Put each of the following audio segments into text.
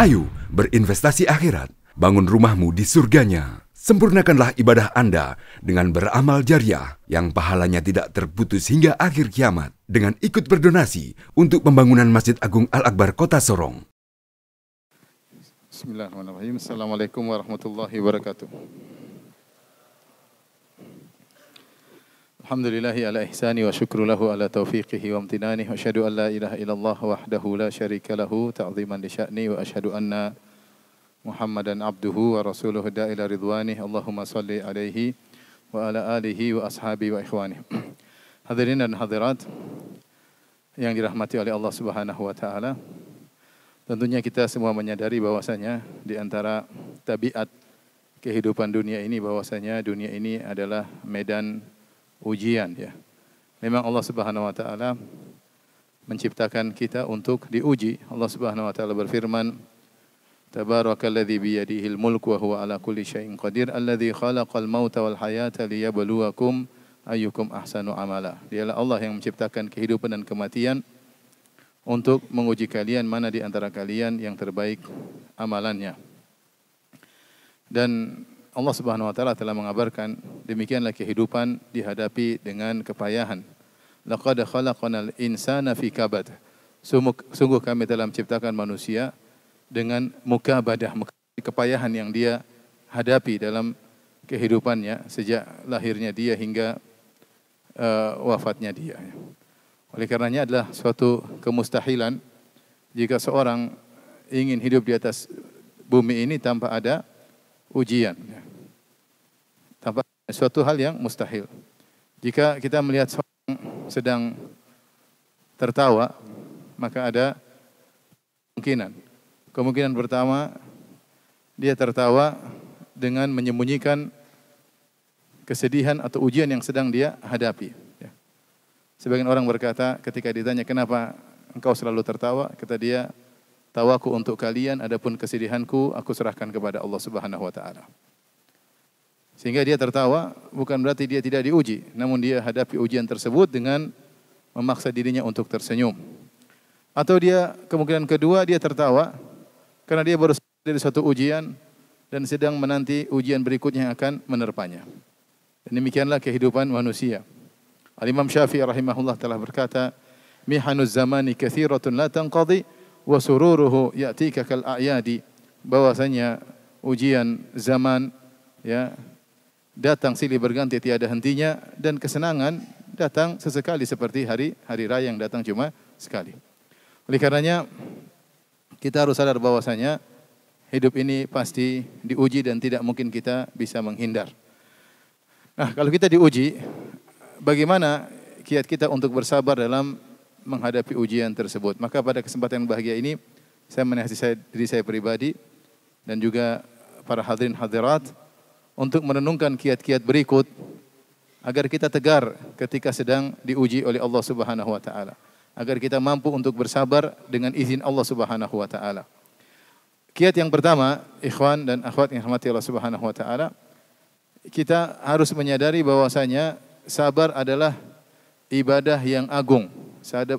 Ayo berinvestasi akhirat, bangun rumahmu di surganya. Sempurnakanlah ibadah Anda dengan beramal jariah yang pahalanya tidak terputus hingga akhir kiamat dengan ikut berdonasi untuk pembangunan Masjid Agung Al-Akbar Kota Sorong. Bismillahirrahmanirrahim. Assalamualaikum warahmatullahi wabarakatuh. Alhamdulillahi ala ihsani wa syukru lahu ala taufiqihi wa amtinani wa asyhadu an la ilaha illallah wahdahu la syarika lahu ta'ziman li sya'ni wa asyhadu anna Muhammadan abduhu wa rasuluhu da'ila ridwani. Allahumma salli alaihi wa ala alihi wa ashabi wa ikhwani. Hadirin dan hadirat yang dirahmati oleh Allah Subhanahu wa taala. Tentunya kita semua menyadari bahwasanya di antara tabiat kehidupan dunia ini bahwasanya dunia ini adalah medan ujian, ya. Memang Allah Subhanahu wa taala menciptakan kita untuk diuji. Allah Subhanahu wa taala berfirman, Tabarakalladzi biyadihil mulku wa huwa ala kulli syai'in qadir, alladzi khalaqal mauta wal hayata liyabluwakum ayyukum ahsanu amala. Dialah Allah yang menciptakan kehidupan dan kematian untuk menguji kalian mana di antara kalian yang terbaik amalannya. Dan Allah Subhanahu wa taala telah mengabarkan demikianlah kehidupan dihadapi dengan kepayahan. Laqad khalaqnal insana fi kabad. Sungguh kami telah menciptakan manusia dengan mukabadah, kepayahan yang dia hadapi dalam kehidupannya sejak lahirnya dia hingga wafatnya dia. Oleh karenanya adalah suatu kemustahilan jika seorang ingin hidup di atas bumi ini tanpa ada ujian. Tanpa suatu hal yang mustahil. Jika kita melihat seorang sedang tertawa, maka ada kemungkinan pertama dia tertawa dengan menyembunyikan kesedihan atau ujian yang sedang dia hadapi. Sebagian orang berkata ketika ditanya kenapa engkau selalu tertawa, kata dia, tawaku untuk kalian, adapun kesedihanku aku serahkan kepada Allah Subhanahu wa taala. Sehingga dia tertawa bukan berarti dia tidak diuji, namun dia hadapi ujian tersebut dengan memaksa dirinya untuk tersenyum. Atau dia kemungkinan kedua dia tertawa karena dia baru dari suatu ujian dan sedang menanti ujian berikutnya yang akan menerpanya. Dan demikianlah kehidupan manusia. Al-Imam Syafi'i rahimahullah telah berkata, "Mihanuz zamani katsiratun la tanqadi wa sururuhu ya'tika kal a'yadi." Bahwasanya ujian zaman, ya, datang silih berganti tiada hentinya dan kesenangan datang sesekali seperti hari raya yang datang cuma sekali. Oleh karenanya kita harus sadar bahwasanya hidup ini pasti diuji dan tidak mungkin kita bisa menghindar. Nah, kalau kita diuji, bagaimana kiat kita untuk bersabar dalam menghadapi ujian tersebut? Maka pada kesempatan yang bahagia ini saya menasihati diri saya pribadi dan juga para hadirin hadirat untuk merenungkan kiat-kiat berikut agar kita tegar ketika sedang diuji oleh Allah Subhanahu wa taala, agar kita mampu untuk bersabar dengan izin Allah Subhanahu wa taala. Kiat yang pertama, ikhwan dan akhwat yang dirahmati Allah Subhanahu wa taala, kita harus menyadari bahwasanya sabar adalah ibadah yang agung.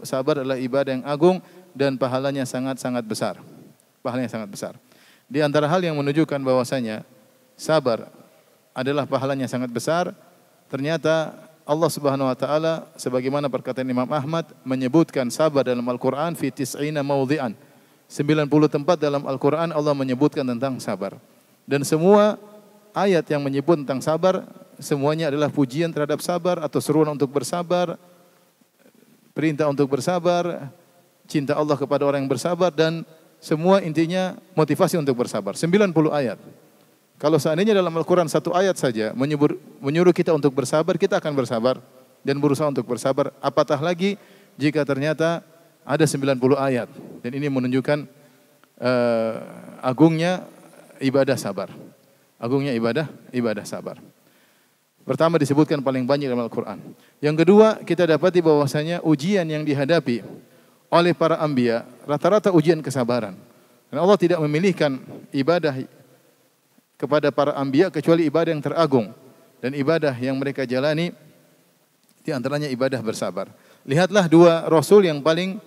Sabar adalah ibadah yang agung dan pahalanya sangat-sangat besar. Pahalanya sangat besar. Di antara hal yang menunjukkan bahwasanya sabar adalah pahalanya sangat besar, ternyata Allah Subhanahu wa taala sebagaimana perkataan Imam Ahmad menyebutkan sabar dalam Al-Qur'an fi tis'ina mawdhi'an. 90 tempat dalam Al-Qur'an Allah menyebutkan tentang sabar. Dan semua ayat yang menyebut tentang sabar semuanya adalah pujian terhadap sabar atau seruan untuk bersabar, perintah untuk bersabar, cinta Allah kepada orang yang bersabar, dan semua intinya motivasi untuk bersabar. 90 ayat. Kalau seandainya dalam Al-Quran satu ayat saja menyuruh kita untuk bersabar, kita akan bersabar dan berusaha untuk bersabar. Apatah lagi jika ternyata ada 90 ayat. Dan ini menunjukkan agungnya ibadah sabar. Agungnya ibadah sabar. Pertama disebutkan paling banyak dalam Al-Quran. Yang kedua, kita dapati bahwasanya ujian yang dihadapi oleh para anbiya rata-rata ujian kesabaran. Dan Allah tidak memilihkan ibadah kepada para anbiya kecuali ibadah yang teragung, dan ibadah yang mereka jalani di antaranya ibadah bersabar. Lihatlah dua rasul yang paling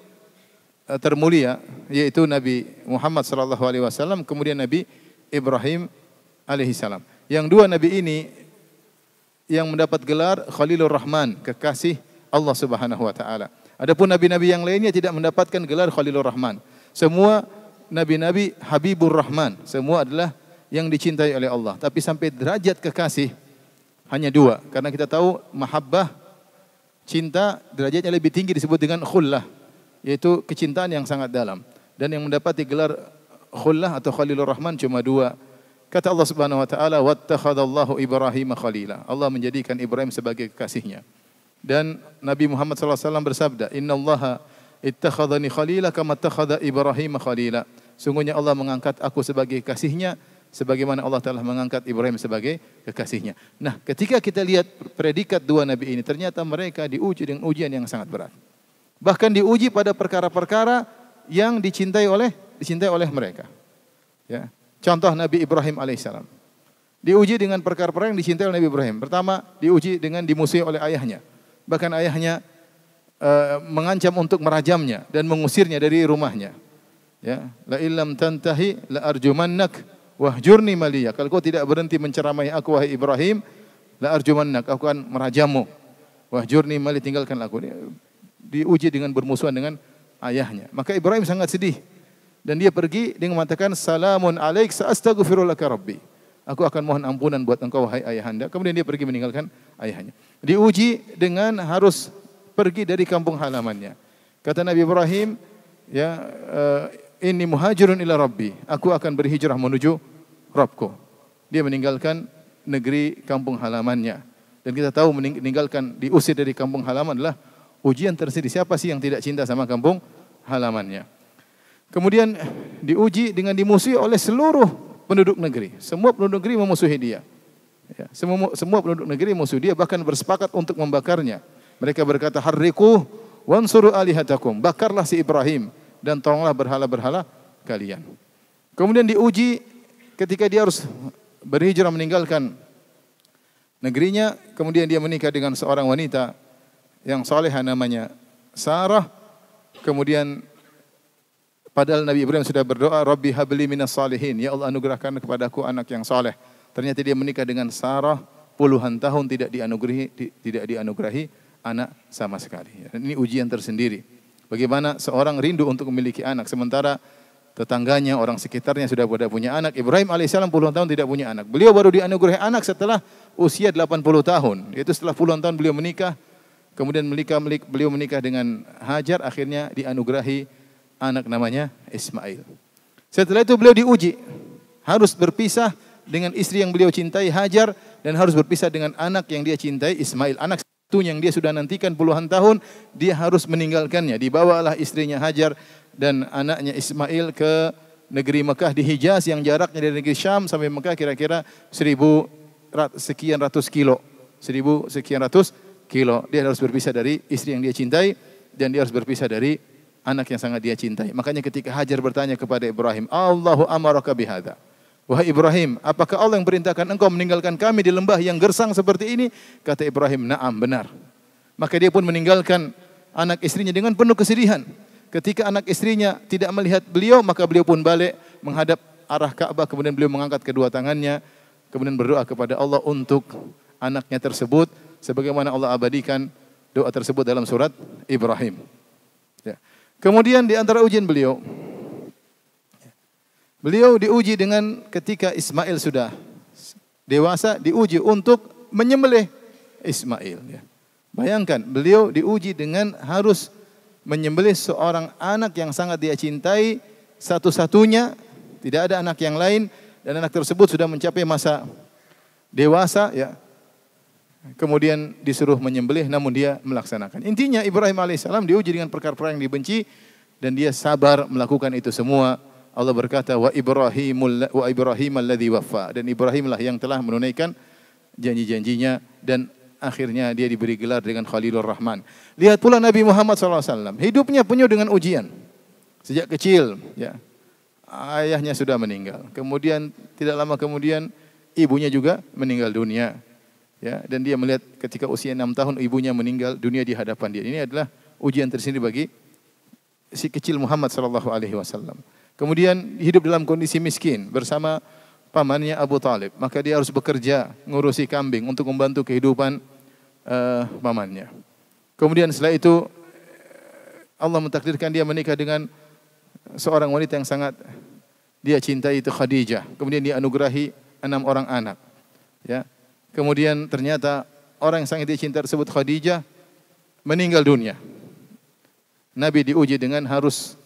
termulia, yaitu Nabi Muhammad sallallahu alaihi wasallam, kemudian Nabi Ibrahim alaihi salam. Yang dua nabi ini yang mendapat gelar Khalilur Rahman, kekasih Allah Subhanahu wa taala. Adapun nabi-nabi yang lainnya tidak mendapatkan gelar Khalilur Rahman. Semua nabi-nabi Habibur Rahman, semua adalah yang dicintai oleh Allah. Tapi sampai derajat kekasih hanya dua, karena kita tahu mahabbah, cinta, derajatnya lebih tinggi disebut dengan khullah, yaitu kecintaan yang sangat dalam. Dan yang mendapati gelar khullah atau Khalilur Rahman cuma dua. Kata Allah Subhanahu wa taala, "Wattakhadallahu Ibrahim khalila." Allah menjadikan Ibrahim sebagai kekasihnya. Dan Nabi Muhammad sallallahu alaihi wasallam bersabda, "Innallaha ittakhadhani khalila kama ittakhadha Ibrahim khalila." Sungguhnya Allah mengangkat aku sebagai kasihnya sebagaimana Allah telah mengangkat Ibrahim sebagai kekasihnya. Nah, ketika kita lihat predikat dua nabi ini, ternyata mereka diuji dengan ujian yang sangat berat. Bahkan diuji pada perkara-perkara yang dicintai oleh mereka. Ya. Contoh Nabi Ibrahim alaihissalam. Diuji dengan perkara-perkara yang dicintai oleh Nabi Ibrahim. Pertama, diuji dengan dimusuhi oleh ayahnya. Bahkan ayahnya mengancam untuk merajamnya dan mengusirnya dari rumahnya. Ya, la illam tantahi la arjumannak wahjurni maliya. Kalau kau tidak berhenti menceramai aku wahai Ibrahim, la arjumannak, aku akan merajamu. Wahjurni mali, tinggalkan aku. Diuji dengan bermusuhan dengan ayahnya. Maka Ibrahim sangat sedih. Dan dia pergi dengan mengatakan, "Salamun alaik sa'astaghfiru laka rabbi." Aku akan mohon ampunan buat engkau wahai ayahanda. Kemudian dia pergi meninggalkan ayahnya. Diuji dengan harus pergi dari kampung halamannya. Kata Nabi Ibrahim, ya, "Inni muhajirun ila rabbi." Aku akan berhijrah menuju Rabbku. Dia meninggalkan negeri kampung halamannya. Dan kita tahu meninggalkan, diusir dari kampung halaman adalah ujian tersendiri. Siapa sih yang tidak cinta sama kampung halamannya? Kemudian diuji dengan dimusuhi oleh seluruh penduduk negeri. Semua penduduk negeri memusuhi dia. Ya, semua penduduk negeri memusuhi dia, bahkan bersepakat untuk membakarnya. Mereka berkata, "Harriquh wansuru alihatakum." Bakarlah si Ibrahim dan tolonglah berhala-berhala kalian. Kemudian diuji ketika dia harus berhijrah meninggalkan negerinya, kemudian dia menikah dengan seorang wanita yang salehah namanya Sarah. Kemudian padahal Nabi Ibrahim sudah berdoa, "Rabbi habli minas salihin." Ya Allah, anugerahkan kepadaku anak yang saleh. Ternyata dia menikah dengan Sarah puluhan tahun tidak dianugerahi anak sama sekali. Dan ini ujian tersendiri. Bagaimana seorang rindu untuk memiliki anak sementara tetangganya, orang sekitarnya sudah pada punya anak. Ibrahim alaihissalam puluhan tahun tidak punya anak. Beliau baru dianugerahi anak setelah usia 80 tahun. Yaitu setelah puluhan tahun beliau menikah. Kemudian beliau menikah dengan Hajar, akhirnya dianugerahi anak namanya Ismail. Setelah itu beliau diuji, harus berpisah dengan istri yang beliau cintai Hajar dan harus berpisah dengan anak yang dia cintai Ismail. Anak satu yang dia sudah nantikan puluhan tahun, dia harus meninggalkannya. Dibawalah istrinya Hajar dan anaknya Ismail ke negeri Mekah di Hijaz yang jaraknya dari negeri Syam sampai Mekah kira-kira 1000 sekian ratus kilo. Dia harus berpisah dari istri yang dia cintai dan dia harus berpisah dari anak yang sangat dia cintai. Makanya ketika Hajar bertanya kepada Ibrahim, "Allahu amaraka bihadza." Wahai Ibrahim, apakah Allah yang perintahkan engkau meninggalkan kami di lembah yang gersang seperti ini? Kata Ibrahim, "Na'am, benar." Maka dia pun meninggalkan anak istrinya dengan penuh kesedihan. Ketika anak istrinya tidak melihat beliau, maka beliau pun balik menghadap arah Ka'bah. Kemudian beliau mengangkat kedua tangannya, kemudian berdoa kepada Allah untuk anaknya tersebut, sebagaimana Allah abadikan doa tersebut dalam surat Ibrahim. Ya. Kemudian di antara ujian beliau diuji dengan ketika Ismail sudah dewasa, diuji untuk menyembelih Ismail. Ya. Bayangkan, beliau diuji dengan harus menyembelih seorang anak yang sangat dia cintai, satu-satunya, tidak ada anak yang lain, dan anak tersebut sudah mencapai masa dewasa, ya. Kemudian disuruh menyembelih, namun dia melaksanakan. Intinya Ibrahim alaihissalam diuji dengan perkara-perkara yang dibenci, dan dia sabar melakukan itu semua. Allah berkata, wa Ibrahim alladzi waffa, dan Ibrahimlah yang telah menunaikan janji-janjinya, dan akhirnya dia diberi gelar dengan Khalilur Rahman. Lihat pula Nabi Muhammad SAW, hidupnya penuh dengan ujian. Sejak kecil, ya, ayahnya sudah meninggal. Kemudian tidak lama kemudian ibunya juga meninggal dunia. Ya, dan dia melihat ketika usia 6 tahun ibunya meninggal dunia di hadapan dia. Ini adalah ujian tersendiri bagi si kecil Muhammad sallallahu alaihi wasallam. Kemudian hidup dalam kondisi miskin bersama pamannya Abu Talib. Maka dia harus bekerja ngurusi kambing untuk membantu kehidupan pamannya. Kemudian setelah itu Allah mentakdirkan dia menikah dengan seorang wanita yang sangat dia cintai, itu Khadijah. Kemudian dia anugerahi 6 orang anak. Ya. Kemudian ternyata orang yang sangat dia cinta tersebut, Khadijah, meninggal dunia. Nabi diuji dengan harus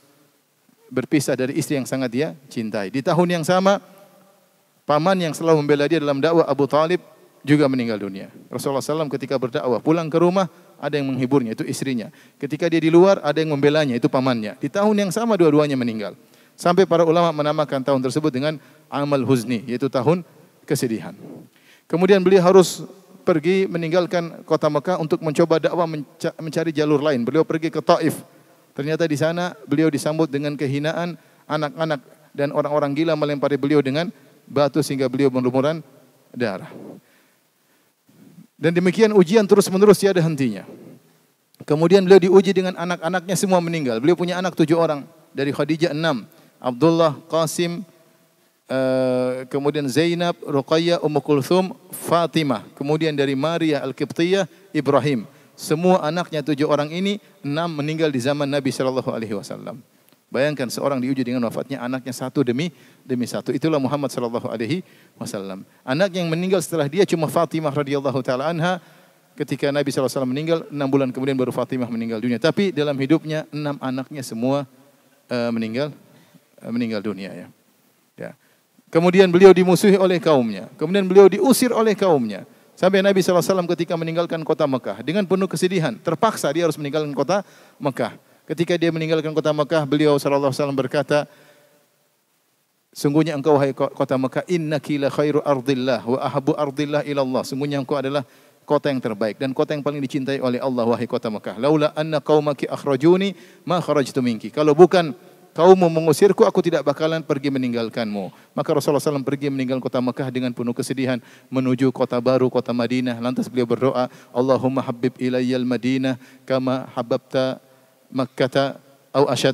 berpisah dari istri yang sangat dia cintai. Di tahun yang sama, paman yang selalu membela dia dalam dakwah, Abu Talib, juga meninggal dunia. Rasulullah SAW ketika berdakwah pulang ke rumah, ada yang menghiburnya, itu istrinya. Ketika dia di luar, ada yang membelanya, itu pamannya. Di tahun yang sama dua-duanya meninggal. Sampai para ulama menamakan tahun tersebut dengan Amal Huzni, yaitu tahun kesedihan. Kemudian beliau harus pergi meninggalkan kota Mekah untuk mencoba dakwah, mencari jalur lain. Beliau pergi ke Taif. Ternyata di sana beliau disambut dengan kehinaan, anak-anak dan orang-orang gila melempari beliau dengan batu sehingga beliau berlumuran darah. Dan demikian ujian terus-menerus tiada hentinya. Kemudian beliau diuji dengan anak-anaknya semua meninggal. Beliau punya anak 7 orang. Dari Khadijah 6. Abdullah, Qasim, kemudian Zainab, Ruqayyah, Ummu Kulthum, Fatimah. Kemudian dari Maria Al-Qibtiyah, Ibrahim. Semua anaknya 7 orang ini, 6 meninggal di zaman Nabi SAW. Bayangkan seorang diuji dengan wafatnya anaknya satu demi satu. Itulah Muhammad SAW. Anak yang meninggal setelah dia cuma Fatimah radhiyallahu taala anha. Ketika Nabi SAW meninggal, 6 bulan kemudian baru Fatimah meninggal dunia. Tapi dalam hidupnya 6 anaknya semua meninggal dunia. Ya. Kemudian beliau dimusuhi oleh kaumnya. Kemudian beliau diusir oleh kaumnya. Sampai Nabi SAW ketika meninggalkan kota Mekah dengan penuh kesedihan, terpaksa dia harus meninggalkan kota Mekah. Ketika dia meninggalkan kota Mekah, beliau SAW berkata, sungguhnya engkau wahai kota Mekah, innaki la khairu ardillah wa ahabbu ardillah ilallah. Sungguhnya engkau adalah kota yang terbaik dan kota yang paling dicintai oleh Allah, wahai kota Mekah. Laula anna qaumaki akhrajuni ma kharajtu minki. Kalau bukan kaummu mengusirku, aku tidak bakalan pergi meninggalkanmu. Maka Rasulullah SAW pergi meninggalkan kota Mekah dengan penuh kesedihan menuju kota baru, kota Madinah. Lantas beliau berdoa, Allahumma habib ilayyal Madinah kama hababta Makkata au asyad.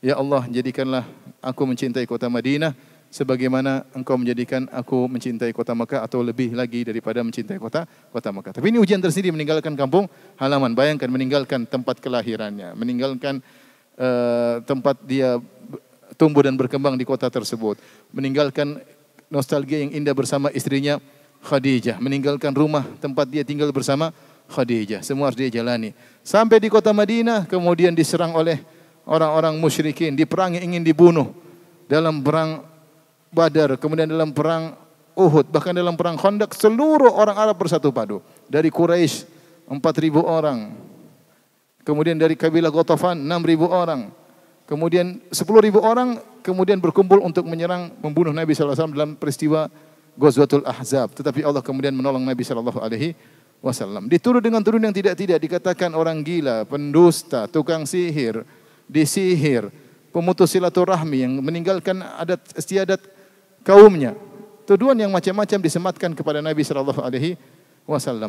Ya Allah, jadikanlah aku mencintai kota Madinah sebagaimana engkau menjadikan aku mencintai kota Mekah atau lebih lagi daripada mencintai kota Mekah. Tapi ini ujian tersendiri, meninggalkan kampung halaman. Bayangkan meninggalkan tempat kelahirannya, meninggalkan tempat dia tumbuh dan berkembang di kota tersebut, meninggalkan nostalgia yang indah bersama istrinya Khadijah, meninggalkan rumah tempat dia tinggal bersama Khadijah. Semua harus dia jalani. Sampai di kota Madinah, kemudian diserang oleh orang-orang musyrikin, diperangi, ingin dibunuh dalam perang Badar, kemudian dalam perang Uhud, bahkan dalam perang Khandaq, seluruh orang Arab bersatu padu. Dari Quraisy 4.000 orang. Kemudian dari kabilah Ghatafan 6.000 orang. Kemudian 10.000 orang kemudian berkumpul untuk menyerang, membunuh Nabi SAW dalam peristiwa Ghazwatul Ahzab. Tetapi Allah kemudian menolong Nabi SAW. Dituduh dengan tuduhan yang tidak-tidak, dikatakan orang gila, pendusta, tukang sihir, disihir, pemutus silaturahmi yang meninggalkan adat istiadat kaumnya. Tuduhan yang macam-macam disematkan kepada Nabi SAW.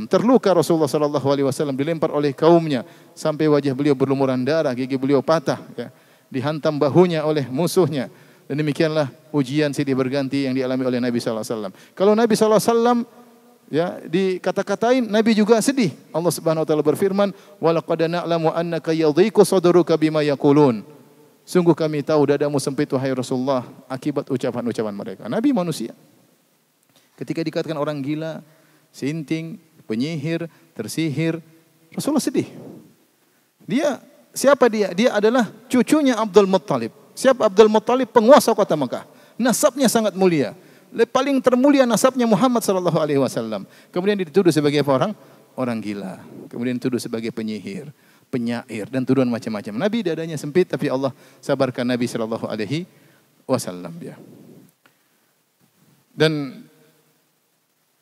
Terluka Rasulullah SAW, dilempar oleh kaumnya sampai wajah beliau berlumuran darah, gigi beliau patah, ya. Dihantam bahunya oleh musuhnya. Dan demikianlah ujian silih berganti yang dialami oleh Nabi SAW. Kalau Nabi SAW ya dikata-katain, Nabi juga sedih. Allah Subhanahu wa taala berfirman, "Wa laqad na'lamu annaka yadhiqu sadruka bima yaqulun." Sungguh kami tahu dadamu sempit wahai Rasulullah akibat ucapan-ucapan mereka. Nabi manusia. Ketika dikatakan orang gila, sinting, penyihir, tersihir, Rasulullah sedih. Siapa dia? Dia adalah cucunya Abdul Muttalib. Siapa Abdul Muttalib? Penguasa kota Mekah. Nasabnya sangat mulia. Paling termulia nasabnya Muhammad SAW. Kemudian dituduh sebagai apa? Orang gila. Kemudian dituduh sebagai penyihir, penyair, dan tuduhan macam-macam. Nabi dadanya sempit, tapi Allah sabarkan Nabi SAW. Ya. Dan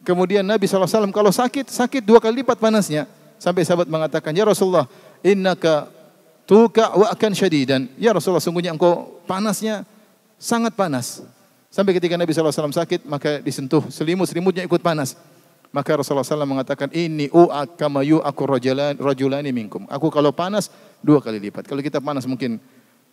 kemudian Nabi SAW kalau sakit 2 kali lipat panasnya. Sampai sahabat mengatakan, ya Rasulullah, innaka tuka wa akan syadidan. Ya Rasulullah, sungguhnya engkau panasnya sangat panas. Sampai ketika Nabi SAW sakit, maka disentuh selimut-selimutnya ikut panas. Maka Rasulullah SAW mengatakan, inni u'ak kama yu'aku rajulani minkum. Aku kalau panas 2 kali lipat. Kalau kita panas mungkin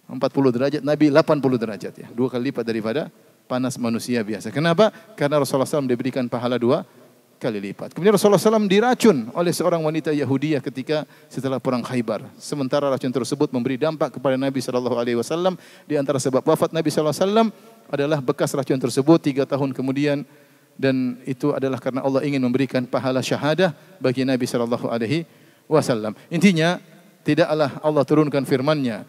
40 derajat, Nabi 80 derajat ya. 2 kali lipat daripada panas manusia biasa. Kenapa? Karena Rasulullah SAW diberikan pahala 2 kali lipat. Kemudian Rasulullah SAW diracun oleh seorang wanita Yahudiyah ketika setelah perang Khaybar. Sementara racun tersebut memberi dampak kepada Nabi SAW. Di antara sebab wafat Nabi SAW adalah bekas racun tersebut 3 tahun kemudian. Dan itu adalah karena Allah ingin memberikan pahala syahadah bagi Nabi SAW. Intinya, tidaklah Allah turunkan firman-Nya,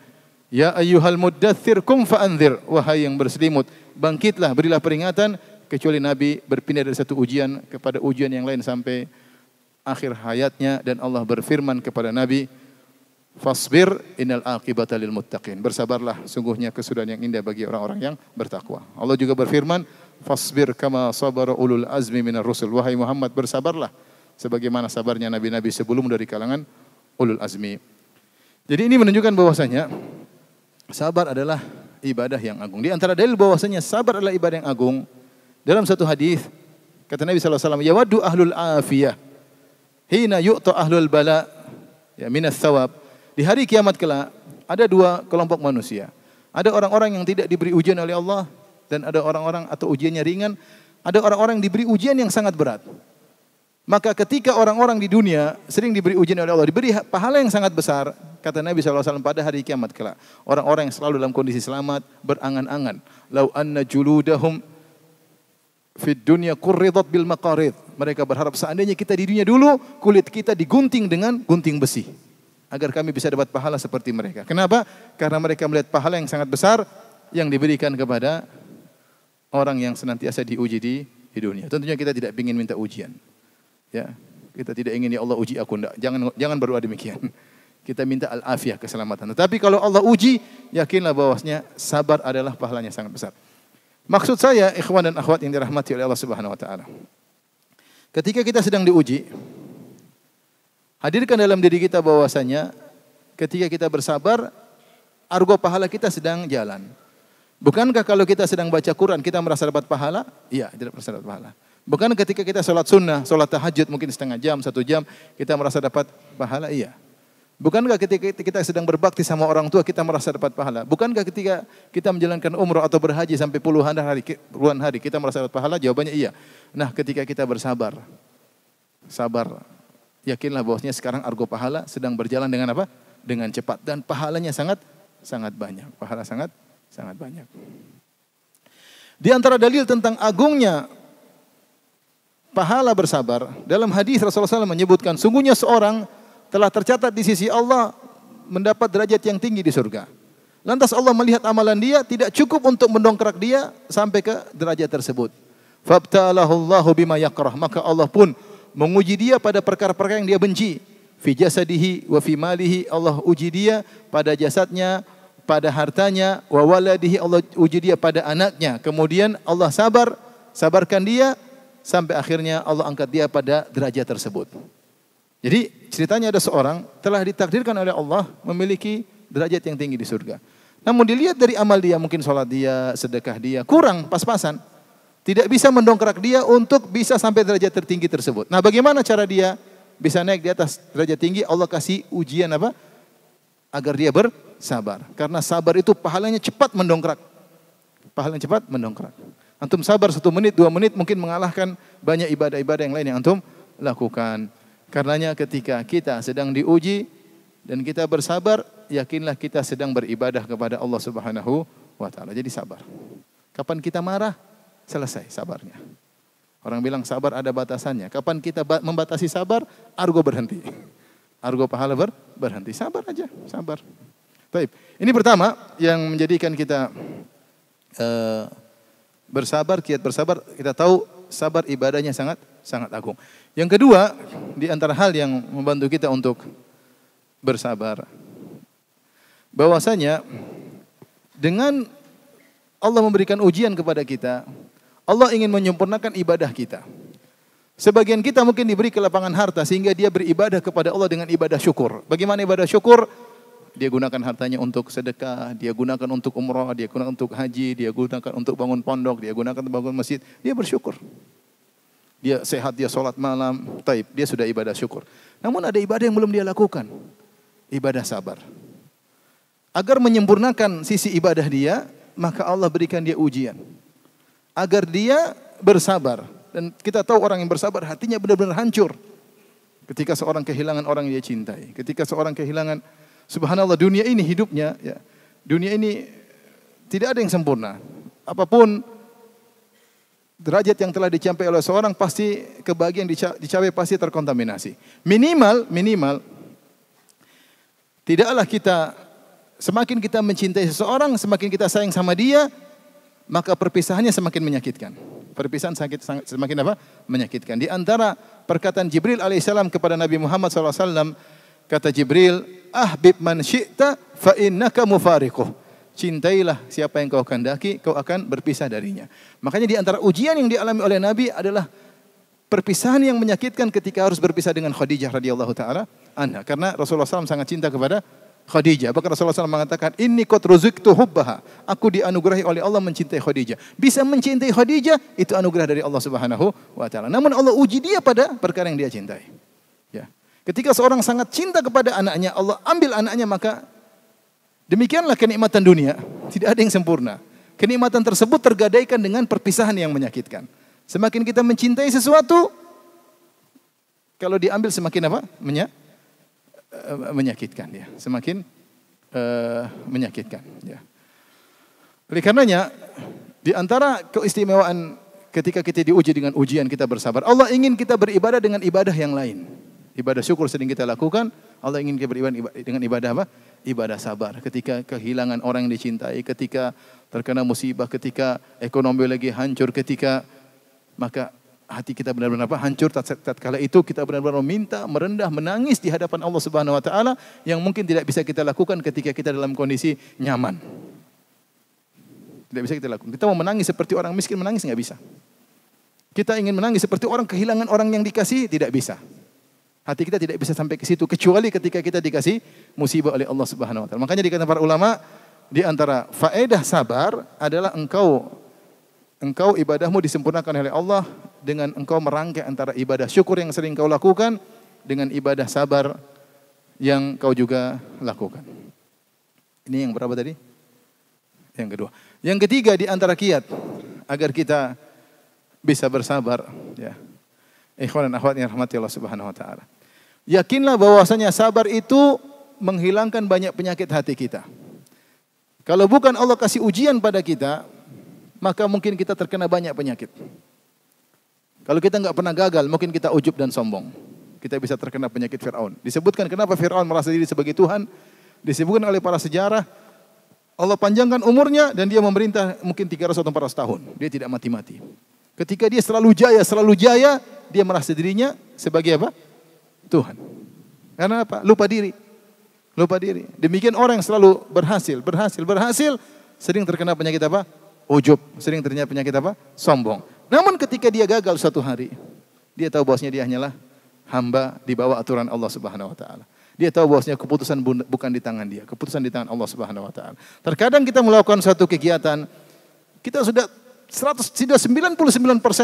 Ya ayyuhal muddathir kum fa'anzir. Wahai yang berselimut, bangkitlah, berilah peringatan. Kecuali Nabi berpindah dari satu ujian kepada ujian yang lain sampai akhir hayatnya. Dan Allah berfirman kepada Nabi, Fasbir innal aqibata lil muttaqin. Bersabarlah, sungguhnya kesudahan yang indah bagi orang-orang yang bertakwa. Allah juga berfirman, Fasbir kama sabara ulul azmi minar rusul. Wahai Muhammad, bersabarlah sebagaimana sabarnya nabi-nabi sebelum dari kalangan ulul azmi. Jadi ini menunjukkan bahwasanya sabar adalah ibadah yang agung. Di antara dalil bahwasanya sabar adalah ibadah yang agung, dalam satu hadis kata Nabi SAW, yawaddu ahlul afiyah hina yu'ta ahlul bala ya minas thawab. Di hari kiamat kelak ada 2 kelompok manusia. Ada orang-orang yang tidak diberi ujian oleh Allah, dan ada orang-orang atau ujiannya ringan. Ada orang-orang yang diberi ujian yang sangat berat. Maka ketika orang-orang di dunia sering diberi ujian oleh Allah, diberi pahala yang sangat besar, kata Nabi SAW, pada hari kiamat kelak orang-orang yang selalu dalam kondisi selamat berangan-angan, lau anna juludahum fid dunya qurridat bil maqarid. Mereka berharap seandainya kita di dunia dulu kulit kita digunting dengan gunting besi agar kami bisa dapat pahala seperti mereka. Kenapa? Karena mereka melihat pahala yang sangat besar yang diberikan kepada orang yang senantiasa diuji di dunia. Tentunya kita tidak ingin minta ujian. Ya, kita tidak ingin ya Allah uji aku, enggak. Jangan berdoa demikian. Kita minta al-afiyah, keselamatan. Tetapi kalau Allah uji, yakinlah bahwasanya sabar adalah pahalanya sangat besar. Maksud saya, ikhwan dan akhwat yang dirahmati oleh Allah Subhanahu wa taala. Ketika kita sedang diuji, hadirkan dalam diri kita bahwasanya ketika kita bersabar, argo pahala kita sedang jalan. Bukankah kalau kita sedang baca Quran kita merasa dapat pahala? Iya, tidak merasa dapat pahala. Bukan ketika kita sholat sunnah, sholat tahajud mungkin setengah jam, 1 jam, kita merasa dapat pahala? Iya. Bukankah ketika kita sedang berbakti sama orang tua kita merasa dapat pahala? Bukankah ketika kita menjalankan umrah atau berhaji sampai puluhan hari kita merasa dapat pahala? Jawabannya iya. Nah, ketika kita bersabar, yakinlah bahwasanya sekarang argo pahala sedang berjalan dengan apa? Dengan cepat, dan pahalanya sangat banyak. Pahala sangat banyak. Di antara dalil tentang agungnya pahala bersabar, dalam hadis Rasulullah SAW menyebutkan, sungguhnya seorang telah tercatat di sisi Allah mendapat derajat yang tinggi di surga. Lantas Allah melihat amalan dia, tidak cukup untuk mendongkrak dia sampai ke derajat tersebut. Fabtalahu Allahu bima yakrah, maka Allah pun menguji dia pada perkara-perkara yang dia benci. Fi jasadihi wa fi malihi, Allah uji dia pada jasadnya, pada hartanya, wa waladihi, Allah uji dia pada anaknya. Kemudian Allah sabarkan dia sampai akhirnya Allah angkat dia pada derajat tersebut. Jadi ceritanya ada seorang telah ditakdirkan oleh Allah memiliki derajat yang tinggi di surga. Namun dilihat dari amal dia, mungkin sholat dia, sedekah dia, kurang, pas-pasan. Tidak bisa mendongkrak dia untuk bisa sampai derajat tertinggi tersebut. Nah, bagaimana cara dia bisa naik di atas derajat tinggi? Allah kasih ujian apa? Agar dia bersabar. Karena sabar itu pahalanya cepat mendongkrak. Pahalanya cepat mendongkrak. Antum sabar 1 menit, 2 menit mungkin mengalahkan banyak ibadah-ibadah yang lain yang antum lakukan. Karenanya ketika kita sedang diuji dan kita bersabar, yakinlah kita sedang beribadah kepada Allah Subhanahu wa taala. Jadi sabar. Kapan kita marah, selesai sabarnya. Orang bilang sabar ada batasannya. Kapan kita membatasi sabar, argo berhenti. Argo pahala berhenti. Sabar aja, sabar. Baik. Ini pertama yang menjadikan kita bersabar, kiat bersabar, kita tahu sabar ibadahnya sangat agung. Yang kedua, di antara hal yang membantu kita untuk bersabar, bahwasanya dengan Allah memberikan ujian kepada kita, Allah ingin menyempurnakan ibadah kita. Sebagian kita mungkin diberi kelapangan harta sehingga dia beribadah kepada Allah dengan ibadah syukur. Bagaimana ibadah syukur? Dia gunakan hartanya untuk sedekah, dia gunakan untuk umrah, dia gunakan untuk haji, dia gunakan untuk bangun pondok, dia gunakan untuk bangun masjid. Dia bersyukur. Dia sehat, dia sholat malam, taib, dia sudah ibadah syukur. Namun ada ibadah yang belum dia lakukan. Ibadah sabar. agar menyempurnakan sisi ibadah dia, maka Allah berikan dia ujian. Agar dia bersabar. Dan kita tahu orang yang bersabar hatinya benar-benar hancur. Ketika seorang kehilangan orang yang dia cintai. Ketika seorang kehilangan, subhanallah, dunia ini hidupnya, ya, dunia ini tidak ada yang sempurna. Apapun derajat yang telah dicapai oleh seorang, pasti kebahagiaan dicapai pasti terkontaminasi. Minimal, tidaklah kita, semakin kita mencintai seseorang, semakin kita sayang sama dia, maka perpisahannya semakin menyakitkan. Perpisahan semakin apa? Menyakitkan. Di antara perkataan Jibril alaihissalam kepada Nabi Muhammad SAW, kata Jibril, ahbib man syi'ta fa innaka mufariquh. Cintailah siapa yang kau kehendaki, kau akan berpisah darinya. Makanya di antara ujian yang dialami oleh Nabi adalah perpisahan yang menyakitkan ketika harus berpisah dengan Khadijah radhiyallahu taala anha. Karena Rasulullah SAW sangat cinta kepada Khadijah. Bahkan Rasulullah SAW mengatakan, inni qad ruziqtu hubbaha. Aku dianugerahi oleh Allah mencintai Khadijah. Bisa mencintai Khadijah itu anugerah dari Allah Subhanahu wa taala. Namun Allah uji dia pada perkara yang dia cintai. Ya. Ketika seorang sangat cinta kepada anaknya, Allah ambil anaknya, maka demikianlah kenikmatan dunia, tidak ada yang sempurna. Kenikmatan tersebut tergadaikan dengan perpisahan yang menyakitkan. Semakin kita mencintai sesuatu, kalau diambil semakin apa? Menyakitkan ya. Semakin menyakitkan ya. Oleh karenanya, di antara keistimewaan ketika kita diuji dengan ujian kita bersabar, Allah ingin kita beribadah dengan ibadah yang lain. Ibadah syukur sering kita lakukan, Allah ingin kita beribadah dengan ibadah apa? Ibadah sabar. Ketika kehilangan orang yang dicintai, ketika terkena musibah, ketika ekonomi lagi hancur, ketika maka hati kita benar-benar apa? Hancur. Tatkala itu kita benar-benar meminta, merendah, menangis di hadapan Allah Subhanahu wa taala yang mungkin tidak bisa kita lakukan ketika kita dalam kondisi nyaman. Tidak bisa kita lakukan. Kita mau menangis seperti orang miskin, menangis enggak bisa. Kita ingin menangis seperti orang kehilangan orang yang dikasih, tidak bisa. Hati kita tidak bisa sampai ke situ kecuali ketika kita dikasih musibah oleh Allah Subhanahu wa taala. Makanya dikatakan para ulama, di antara faedah sabar adalah engkau ibadahmu disempurnakan oleh Allah dengan engkau merangkai antara ibadah syukur yang sering kau lakukan dengan ibadah sabar yang kau juga lakukan. Ini yang berapa tadi? Yang kedua. Yang ketiga di antara kiat agar kita bisa bersabar, ya. Ikhwan dan akhwat yang rahmati Allah Subhanahu wa taala. Yakinlah bahwasanya sabar itu menghilangkan banyak penyakit hati kita. Kalau bukan Allah kasih ujian pada kita, maka mungkin kita terkena banyak penyakit. Kalau kita enggak pernah gagal, mungkin kita ujub dan sombong. Kita bisa terkena penyakit Fir'aun. Disebutkan kenapa Fir'aun merasa diri sebagai Tuhan, disebutkan oleh para sejarah, Allah panjangkan umurnya dan dia memerintah mungkin 300 atau 400 tahun. Dia tidak mati-mati. Ketika dia selalu jaya, dia merasa dirinya sebagai apa? Tuhan. Karena apa? Lupa diri. Demikian orang yang selalu berhasil, sering terkena penyakit apa? Ujub. Sering terkena penyakit apa? Sombong. Namun ketika dia gagal suatu hari, dia tahu bahwasanya dia hanyalah hamba di bawah aturan Allah Subhanahu wa taala. Dia tahu bahwasanya keputusan bukan di tangan dia, keputusan di tangan Allah Subhanahu wa taala. Terkadang kita melakukan suatu kegiatan, kita sudah 99%,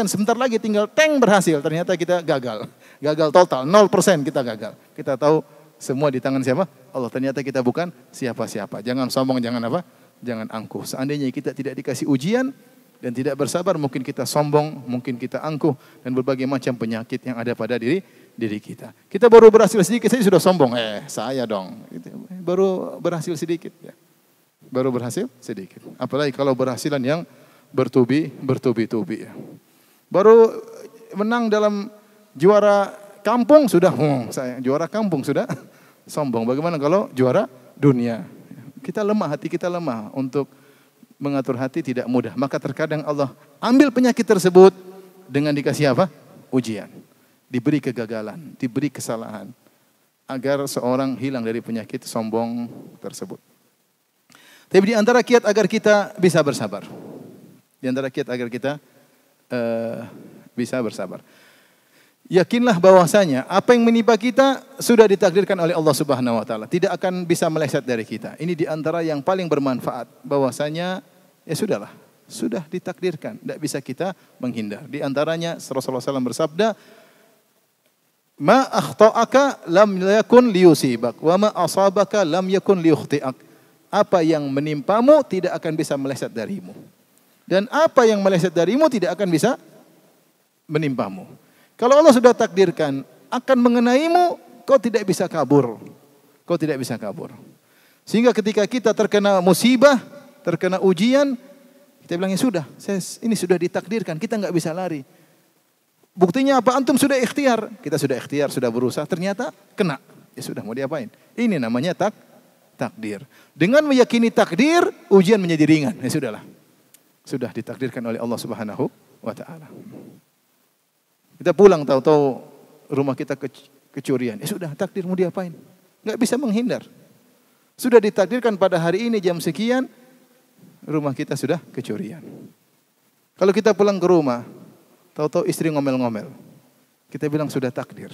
sebentar lagi tinggal berhasil, ternyata kita gagal total, 0% kita gagal. Kita tahu semua di tangan siapa? Allah. Ternyata kita bukan siapa-siapa. Jangan sombong, jangan apa? Jangan angkuh. Seandainya kita tidak dikasih ujian dan tidak bersabar, mungkin kita sombong, mungkin kita angkuh dan berbagai macam penyakit yang ada pada diri kita. Kita baru berhasil sedikit saja sudah sombong. Saya dong. Baru berhasil sedikit ya. Baru berhasil sedikit. Apalagi kalau berhasilan yang bertubi-tubi ya. Baru menang dalam juara kampung sudah saya juara kampung sudah sombong. Bagaimana kalau juara dunia? Kita lemah, hati kita lemah, untuk mengatur hati tidak mudah. Maka terkadang Allah ambil penyakit tersebut dengan dikasih apa? Ujian. Diberi kegagalan, diberi kesalahan agar seorang hilang dari penyakit sombong tersebut. Tapi di antara kiat agar kita bisa bersabar. Di antara kiat agar kita bisa bersabar. Yakinlah bahwasanya apa yang menimpa kita sudah ditakdirkan oleh Allah Subhanahu wa taala. Tidak akan bisa meleset dari kita. Ini di antara yang paling bermanfaat. Bahwasanya ya sudahlah, sudah ditakdirkan, tidak bisa kita menghindar. Di antaranya Rasulullah SAW bersabda, "Ma akhta'aka lam yakun liyusibak wa ma asabaka lam yakun liyukhti'ak." Apa yang menimpamu tidak akan bisa meleset darimu. Dan apa yang meleset darimu tidak akan bisa menimpamu. Kalau Allah sudah takdirkan akan mengenaimu, kau tidak bisa kabur. Kau tidak bisa kabur. Sehingga ketika kita terkena musibah, terkena ujian, kita bilang ya sudah, ini sudah ditakdirkan, kita nggak bisa lari. Buktinya apa? Antum sudah ikhtiar. Kita sudah ikhtiar, sudah berusaha, ternyata kena. Ya sudah, mau diapain? Ini namanya takdir. Dengan meyakini takdir, ujian menjadi ringan. Ya sudahlah. Sudah ditakdirkan oleh Allah Subhanahu wa taala. Kita pulang tahu-tahu rumah kita kecurian. Ya sudah, takdir mau diapain? Enggak bisa menghindar. Sudah ditakdirkan pada hari ini jam sekian rumah kita sudah kecurian. Kalau kita pulang ke rumah, tahu-tahu istri ngomel-ngomel. Kita bilang sudah takdir.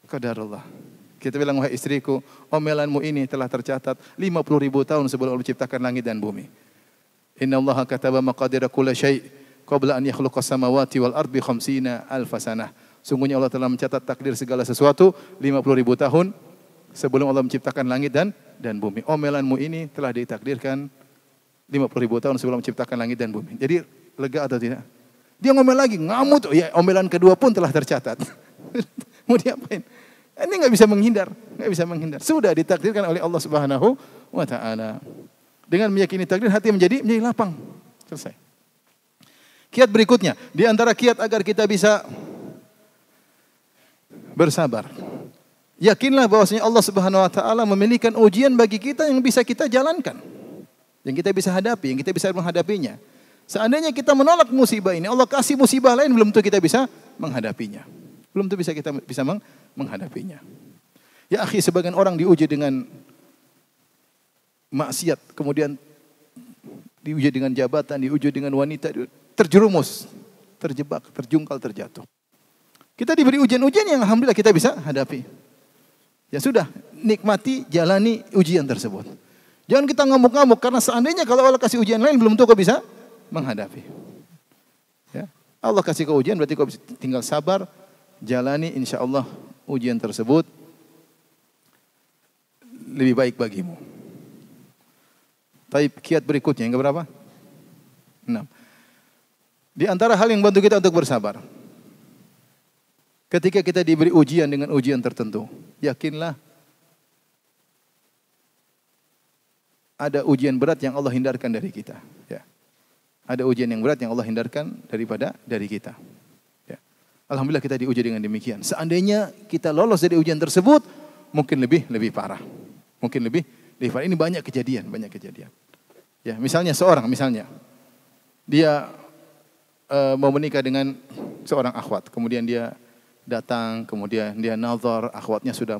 Qadarullah. Kita bilang, wahai istriku, omelanmu ini telah tercatat 50.000 tahun sebelum Allah menciptakan langit dan bumi. Inna Allah kataba maqadira kulla syai' qabla an yakhluqas samawati wal ardi 50 alfa sanah. Sungguhnya Allah telah mencatat takdir segala sesuatu 50.000 tahun sebelum Allah menciptakan langit dan bumi. Omelanmu ini telah ditakdirkan 50.000 tahun sebelum menciptakan langit dan bumi. Jadi lega atau tidak? Dia ngomel lagi, ngamut. Ya, omelan kedua pun telah tercatat. Mau diapain? Ini nggak bisa menghindar, nggak bisa menghindar. Sudah ditakdirkan oleh Allah Subhanahu wa taala. Dengan meyakini takdir, hati menjadi lapang. Selesai. Kiat berikutnya, di antara kiat agar kita bisa bersabar. Yakinlah bahwasanya Allah Subhanahu wa taala memilihkan ujian bagi kita yang bisa kita jalankan. Yang kita bisa hadapi, yang kita bisa menghadapinya. Seandainya kita menolak musibah ini, Allah kasih musibah lain, belum tentu kita bisa menghadapinya. Belum tentu kita bisa menghadapinya. Ya akhi, sebagian orang diuji dengan maksiat, kemudian diuji dengan jabatan, diuji dengan wanita, terjerumus, terjebak, terjungkal, terjatuh. Kita diberi ujian-ujian yang alhamdulillah kita bisa hadapi. Ya sudah, nikmati, jalani ujian tersebut. Jangan kita ngamuk-ngamuk, karena seandainya kalau Allah kasih ujian lain, belum tentu kau bisa menghadapi. Ya. Allah kasih kau ujian, berarti kau tinggal sabar, jalani, insya Allah ujian tersebut lebih baik bagimu. Tapi kiat berikutnya yang keberapa? 6. Di antara hal yang bantu kita untuk bersabar, ketika kita diberi ujian dengan ujian tertentu, yakinlah ada ujian berat yang Allah hindarkan dari kita. Ya. Ada ujian yang berat yang Allah hindarkan dari kita. Alhamdulillah kita diuji dengan demikian. Seandainya kita lolos dari ujian tersebut, mungkin lebih parah. Mungkin lebih parah. Ini banyak kejadian. Ya, misalnya dia mau menikah dengan seorang akhwat, kemudian dia datang, kemudian dia nazar, akhwatnya sudah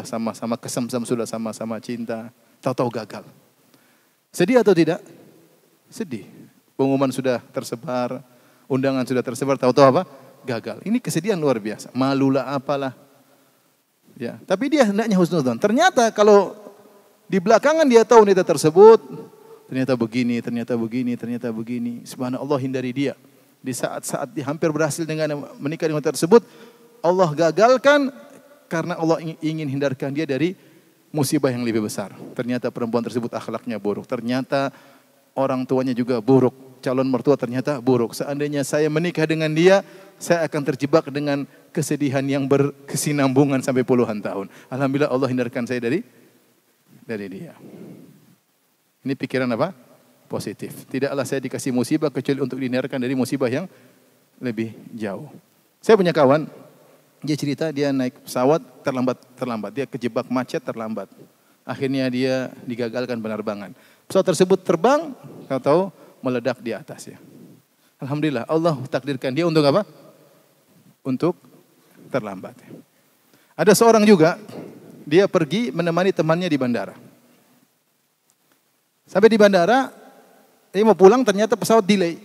sama-sama kesemsem, sudah sama-sama cinta, tahu-tahu gagal. Sedih atau tidak? Sedih. Pengumuman sudah tersebar, undangan sudah tersebar, tahu-tahu apa? Gagal. Ini kesedihan luar biasa. Malulah apalah. Ya, tapi dia hendaknya husnudzon. Ternyata kalau di belakangan dia tahu wanita tersebut, ternyata begini. Subhanallah, hindari dia. Di saat-saat dia hampir berhasil dengan menikah dengan wanita tersebut, Allah gagalkan karena Allah ingin hindarkan dia dari musibah yang lebih besar. Ternyata perempuan tersebut akhlaknya buruk. Ternyata orang tuanya juga buruk. Calon mertua ternyata buruk. Seandainya saya menikah dengan dia, saya akan terjebak dengan kesedihan yang berkesinambungan sampai puluhan tahun. Alhamdulillah Allah hindarkan saya dari dia. Ini pikiran apa? Positif. Tidaklah saya dikasih musibah kecuali untuk dihindarkan dari musibah yang lebih jauh. Saya punya kawan, dia cerita dia naik pesawat terlambat. Dia kejebak macet terlambat. Akhirnya dia digagalkan penerbangan. Pesawat tersebut terbang, tahu-tahu meledak di atas ya. Alhamdulillah Allah takdirkan dia untuk apa? Untuk terlambat. Ada seorang juga, dia pergi menemani temannya di bandara. Sampai di bandara, dia mau pulang ternyata pesawat delay.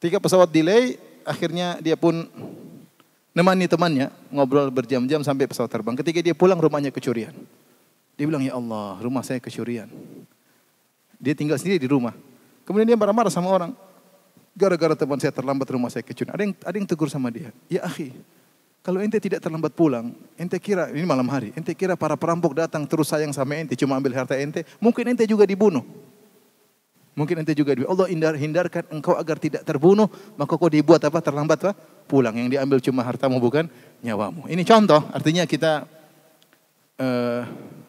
Ketika pesawat delay, akhirnya dia pun nemani temannya, ngobrol berjam-jam sampai pesawat terbang. Ketika dia pulang rumahnya kecurian. Dia bilang, ya Allah, rumah saya kecurian. Dia tinggal sendiri di rumah. Kemudian dia marah-marah sama orang. Gara-gara teman saya terlambat, rumah saya kecurian. Ada yang tegur sama dia. Ya akhi, Kalau ente tidak terlambat pulang, ente kira, ini malam hari, ente kira para perampok datang terus sayang sama ente, cuma ambil harta ente, mungkin ente juga dibunuh. Mungkin ente juga dibunuh. Allah hindarkan engkau agar tidak terbunuh, maka kau dibuat apa? Terlambat apa? Pulang. Yang diambil cuma hartamu bukan nyawamu. Ini contoh, artinya kita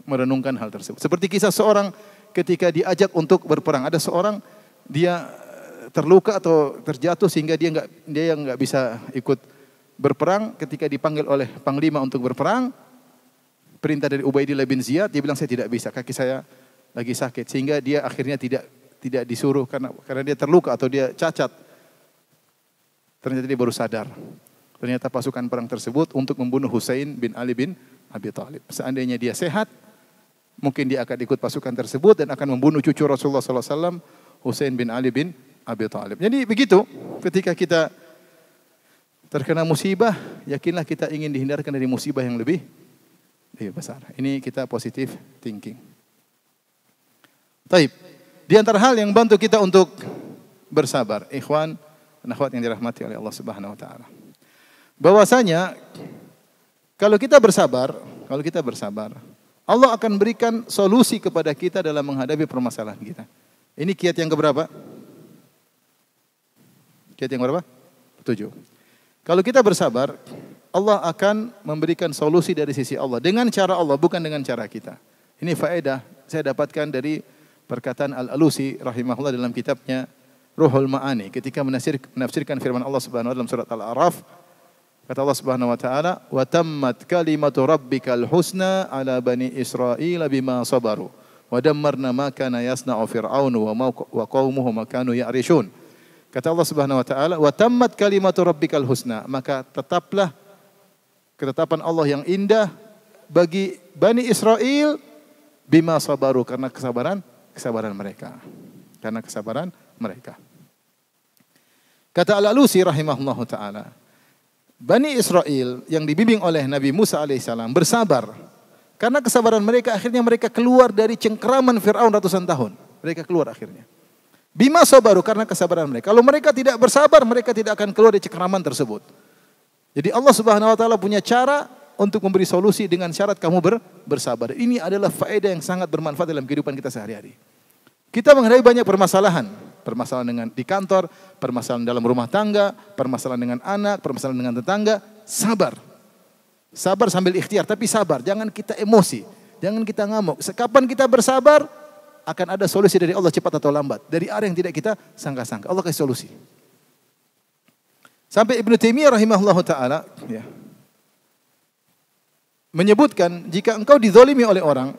merenungkan hal tersebut. Seperti kisah seorang ketika diajak untuk berperang. Ada seorang, dia terluka atau terjatuh sehingga dia nggak bisa ikut berperang. Ketika dipanggil oleh panglima untuk berperang, perintah dari Ubaidillah bin Ziyad, dia bilang saya tidak bisa, kaki saya lagi sakit, sehingga dia akhirnya tidak disuruh karena dia terluka atau dia cacat. Ternyata dia baru sadar. Ternyata pasukan perang tersebut untuk membunuh Husain bin Ali bin Abi Thalib. Seandainya dia sehat, mungkin dia akan ikut pasukan tersebut dan akan membunuh cucu Rasulullah SAW, Husain bin Ali bin Abi Thalib. Jadi begitu, ketika kita terkena musibah, yakinlah kita ingin dihindarkan dari musibah yang lebih besar. Ini kita positive thinking. Taib. Di antara hal yang bantu kita untuk bersabar, ikhwan dan akhwat yang dirahmati oleh Allah Subhanahu wa taala. Bahwasanya kalau kita bersabar, Allah akan berikan solusi kepada kita dalam menghadapi permasalahan kita. Ini kiat yang keberapa? Kiat yang berapa? 7. Kalau kita bersabar, Allah akan memberikan solusi dari sisi Allah. Dengan cara Allah, bukan dengan cara kita. Ini faedah saya dapatkan dari perkataan Al-Alusi rahimahullah dalam kitabnya Ruhul Ma'ani. Ketika menafsirkan firman Allah Subhanahu wa taala dalam surat Al-A'raf. Kata Allah Subhanahu wa taala, "Wa tammat kalimatu rabbikal husna ala bani Israil bima sabaru. Wa dammarna ma kana yasna'u fir'aunu wa qaumuhu ma kanu ya'rishun." Kata Allah Subhanahu wa taala, "Wa tammat kalimatu rabbikal husna." Maka tetaplah ketetapan Allah yang indah bagi Bani Israel bima sabaru, karena kesabaran mereka. Karena kesabaran mereka. Kata Al-Alusi rahimahullahu taala, Bani Israel yang dibimbing oleh Nabi Musa alaihissalam bersabar. Karena kesabaran mereka, akhirnya mereka keluar dari cengkeraman Fir'aun ratusan tahun. Mereka keluar akhirnya. Bima sabaru, karena kesabaran mereka. Kalau mereka tidak bersabar, mereka tidak akan keluar dari cengkeraman tersebut. Jadi Allah Subhanahu wa taala punya cara untuk memberi solusi dengan syarat kamu bersabar. Ini adalah faedah yang sangat bermanfaat dalam kehidupan kita sehari-hari. Kita menghadapi banyak permasalahan. Permasalahan dengan di kantor, permasalahan dalam rumah tangga, permasalahan dengan anak, permasalahan dengan tetangga. Sabar. Sabar sambil ikhtiar, tapi sabar. Jangan kita emosi. Jangan kita ngamuk. Kapan kita bersabar, akan ada solusi dari Allah cepat atau lambat. Dari arah yang tidak kita sangka-sangka. Allah kasih solusi. Sampai Ibnu Taimiyah rahimahullahu ta'ala menyebutkan, jika engkau dizalimi oleh orang,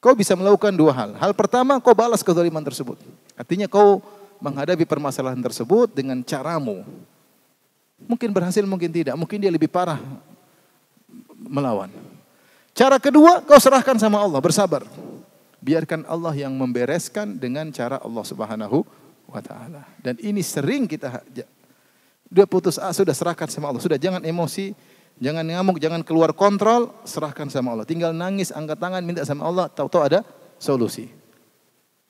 kau bisa melakukan dua hal. Hal pertama, kau balas kezaliman tersebut. Artinya kau menghadapi permasalahan tersebut dengan caramu. Mungkin berhasil, mungkin tidak. Mungkin dia lebih parah melawan. Cara kedua, kau serahkan sama Allah, bersabar. Biarkan Allah yang membereskan dengan cara Allah Subhanahu wa taala. Dan ini sering kita dia putus asa, sudah serahkan sama Allah. Sudah, jangan emosi, jangan ngamuk, jangan keluar kontrol, serahkan sama Allah. Tinggal nangis, angkat tangan, minta sama Allah, tahu-tahu ada solusi.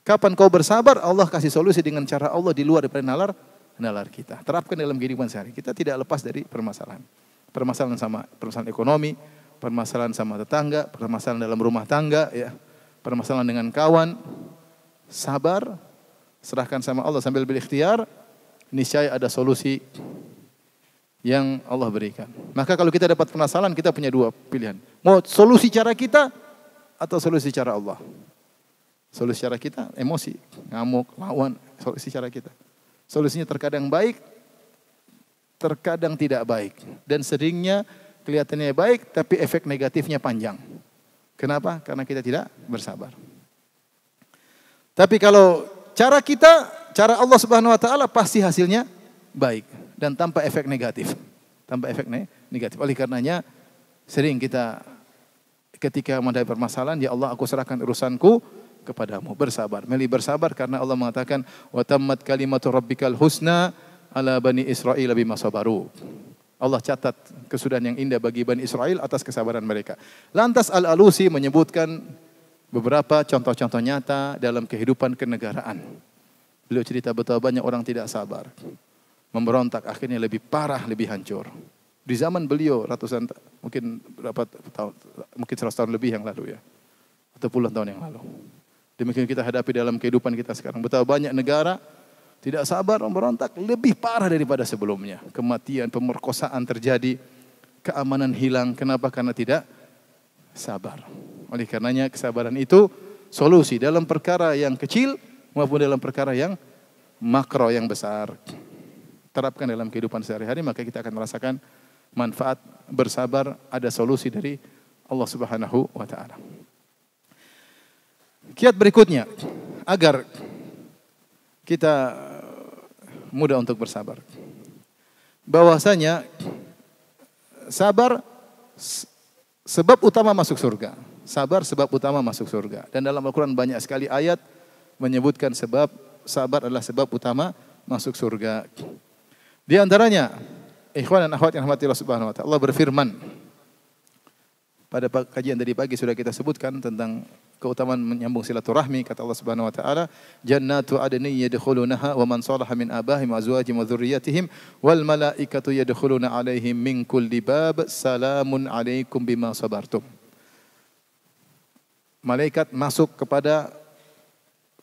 Kapan kau bersabar, Allah kasih solusi dengan cara Allah di luar daripada nalar kita. Terapkan dalam kehidupan sehari. Kita tidak lepas dari permasalahan. Permasalahan ekonomi, permasalahan sama tetangga, permasalahan dalam rumah tangga, ya, permasalahan dengan kawan. Sabar, serahkan sama Allah sambil berikhtiar, niscaya ada solusi yang Allah berikan. Maka kalau kita dapat permasalahan, kita punya dua pilihan. Mau solusi cara kita atau solusi cara Allah? Solusi cara kita, emosi, ngamuk, lawan, solusi cara kita. Solusinya terkadang baik, terkadang tidak baik. Dan seringnya kelihatannya baik, tapi efek negatifnya panjang. Kenapa? Karena kita tidak bersabar. Tapi kalau cara kita, cara Allah Subhanahu wa taala, pasti hasilnya baik dan tanpa efek negatif. Tanpa efek negatif. Oleh karenanya sering kita ketika menghadapi permasalahan, ya Allah, aku serahkan urusanku kepadamu. Bersabar. Milih bersabar karena Allah mengatakan wa tammat kalimatu rabbikal husna ala bani Israil bima sabaru. Allah catat kesudahan yang indah bagi Bani Israel atas kesabaran mereka. Lantas Al-Alusi menyebutkan beberapa contoh-contoh nyata dalam kehidupan kenegaraan. Beliau cerita betapa banyak orang tidak sabar. memberontak, akhirnya lebih parah, lebih hancur. Di zaman beliau ratusan, mungkin berapa tahun, mungkin 100 tahun lebih yang lalu ya, atau puluhan tahun yang lalu. Demikian kita hadapi dalam kehidupan kita sekarang. Betapa banyak negara tidak sabar memberontak, lebih parah daripada sebelumnya. Kematian, pemerkosaan terjadi, keamanan hilang. Kenapa? Karena tidak sabar. Oleh karenanya kesabaran itu solusi dalam perkara yang kecil maupun dalam perkara yang makro yang besar. Terapkan dalam kehidupan sehari-hari, maka kita akan merasakan manfaat bersabar, ada solusi dari Allah Subhanahu wa taala. Kiat berikutnya agar kita mudah untuk bersabar. Bahwasanya sabar sebab utama masuk surga. Sabar sebab utama masuk surga. Dan dalam Al-Quran banyak sekali ayat menyebutkan sebab sabar adalah sebab utama masuk surga. Di antaranya, ikhwan dan akhwat yang rahmati Allah Subhanahu wa taala, Allah berfirman. Pada kajian tadi pagi sudah kita sebutkan tentang keutamaan menyambung silaturahmi. Kata Allah Subhanahu wa taala, "Jannatu adnin yadkhulunaha wa man salaha min abahim wa azwajihim wa dzurriyyatihim wal malaikatu yadkhuluna 'alaihim min kulli bab. Salamun 'alaikum bima sabartum." Malaikat masuk kepada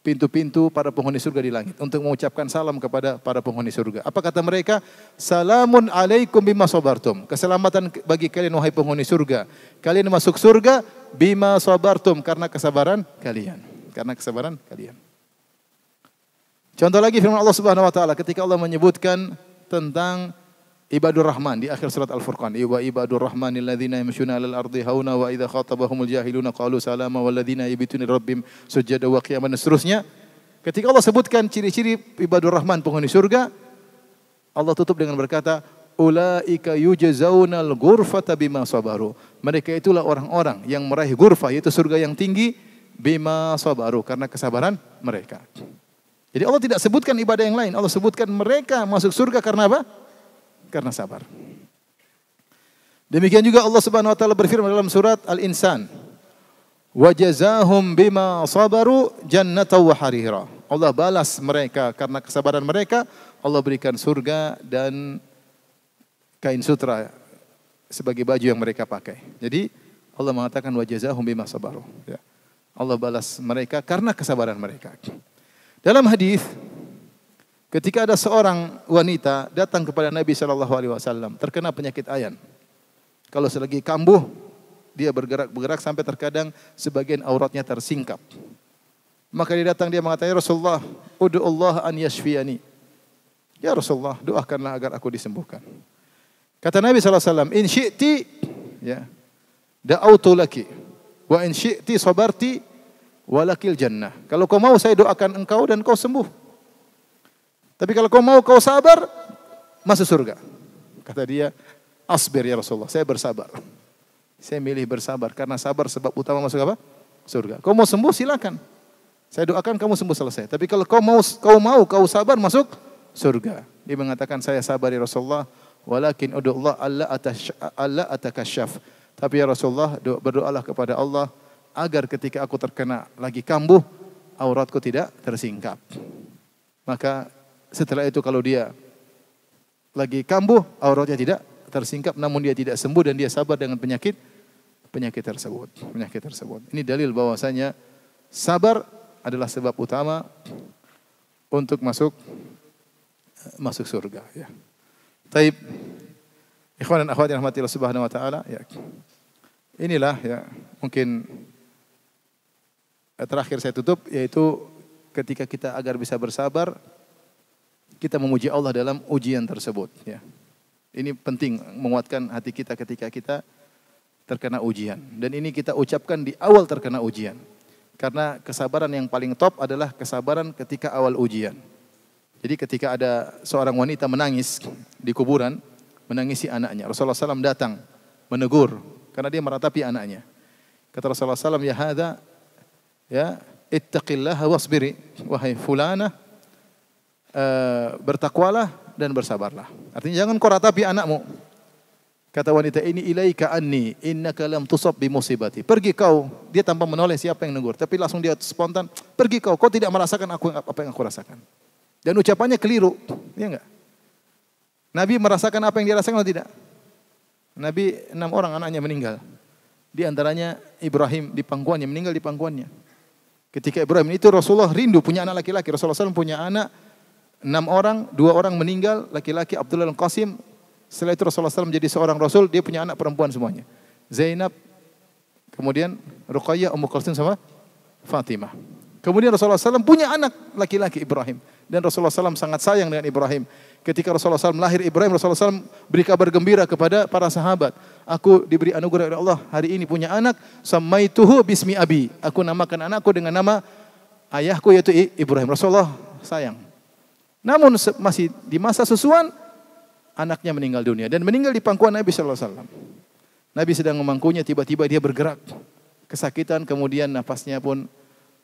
pintu-pintu para penghuni surga di langit untuk mengucapkan salam kepada para penghuni surga. Apa kata mereka? Salamun 'alaikum bima sabartum. Keselamatan bagi kalian wahai penghuni surga. Kalian masuk surga bima sabartum, karena kesabaran kalian. Karena kesabaran kalian. Contoh lagi firman Allah Subhanahu wa taala ketika Allah menyebutkan tentang Ibadur Rahman di akhir surat Al-Furqan. Wa ibadur rahmanil ladzina yamshuna 'alal ardi hauna wa idza khatabahumul jahiluna qalu salama wal ladzina yabituna lirabbihim sujada wa qiyaman, dan seterusnya. Ketika Allah sebutkan ciri-ciri ibadur rahman penghuni surga, Allah tutup dengan berkata, ulaika yujzaunal ghurfata bima sabaru. Mereka itulah orang-orang yang meraih ghurfah, yaitu surga yang tinggi, bima sabaru, karena kesabaran mereka. Jadi Allah tidak sebutkan ibadah yang lain, Allah sebutkan mereka masuk surga karena apa? Karena sabar. Demikian juga Allah Subhanahu wa taala berfirman dalam surat Al-Insan, wa jazaahum bima sabaru jannatan wa harira. Allah balas mereka karena kesabaran mereka, Allah berikan surga dan kain sutra sebagai baju yang mereka pakai. Jadi Allah mengatakan wa jazaahum bima sabaru. Ya. Allah balas mereka karena kesabaran mereka. Dalam hadis, ketika ada seorang wanita datang kepada Nabi SAW terkena penyakit ayan. Kalau selagi kambuh, dia bergerak sampai terkadang sebagian auratnya tersingkap. Maka dia datang, dia mengatakan, ya Rasulullah, ud'u Allah an yashfiyani. Ya Rasulullah, doakanlah agar aku disembuhkan. Kata Nabi SAW, in syi'ti, ya, da'autu laki, wa in syi'ti sabarti, walakil jannah. Kalau kau mau saya doakan engkau dan kau sembuh. Tapi kalau kau mau kau sabar, masuk surga. Kata dia, asbir ya Rasulullah, saya bersabar. Saya milih bersabar karena sabar sebab utama masuk apa? Surga. Kau mau sembuh silakan. Saya doakan kamu sembuh selesai. Tapi kalau kau sabar masuk surga. Dia mengatakan saya sabar ya Rasulullah, walakin ud'ullah alla atakasyaf. Tapi ya Rasulullah, berdoalah kepada Allah agar ketika aku terkena lagi kambuh, auratku tidak tersingkap. Maka setelah itu kalau dia lagi kambuh, auratnya tidak tersingkap, namun dia tidak sembuh dan dia sabar dengan penyakit tersebut. Ini dalil bahwasanya sabar adalah sebab utama untuk masuk surga. Ya. Taib, ikhwan dan akhwat yang rahmati Allah Subhanahu wa taala. Ya. Inilah ya mungkin terakhir saya tutup, yaitu ketika kita agar bisa bersabar, kita memuji Allah dalam ujian tersebut. Ya. Ini penting menguatkan hati kita ketika kita terkena ujian. Dan ini kita ucapkan di awal terkena ujian. Karena kesabaran yang paling top adalah kesabaran ketika awal ujian. Jadi ketika ada seorang wanita menangis di kuburan, menangisi anaknya. Rasulullah SAW datang menegur karena dia meratapi anaknya. Kata Rasulullah SAW, ya hadza, ya ittaqillaha wasbiri, wahai fulana, bertakwalah dan bersabarlah. Artinya jangan kau ratapi anakmu. Kata wanita ini, ilaika anni innaka lam tusab bi musibati. Pergi kau. Dia tanpa menoleh siapa yang negur, tapi langsung dia spontan, pergi kau. Kau tidak merasakan apa yang aku rasakan. Dan ucapannya keliru, ya enggak? Nabi merasakan apa yang dia rasakan atau tidak? Nabi 6 orang anaknya meninggal. Di antaranya Ibrahim di pangkuannya, meninggal di pangkuannya. Ketika Ibrahim itu Rasulullah rindu punya anak laki-laki. Rasulullah SAW punya anak 6 orang, 2 orang meninggal, laki-laki Abdullah dan Qasim. Setelah itu Rasulullah SAW menjadi seorang Rasul, dia punya anak perempuan semuanya. Zainab, kemudian Ruqayyah, Ummu Kulsum sama Fatimah. Kemudian Rasulullah SAW punya anak laki-laki Ibrahim. Dan Rasulullah SAW sangat sayang dengan Ibrahim. Ketika Rasulullah SAW lahir Ibrahim, Rasulullah SAW beri kabar gembira kepada para sahabat. Aku diberi anugerah oleh Allah hari ini punya anak. Sammaituhu bismi abi. Aku namakan anakku dengan nama ayahku yaitu Ibrahim. Rasulullah sayang. Namun masih di masa susuan, anaknya meninggal dunia. Dan meninggal di pangkuan Nabi SAW. Nabi sedang memangkunya, tiba-tiba dia bergerak. Kesakitan, kemudian nafasnya pun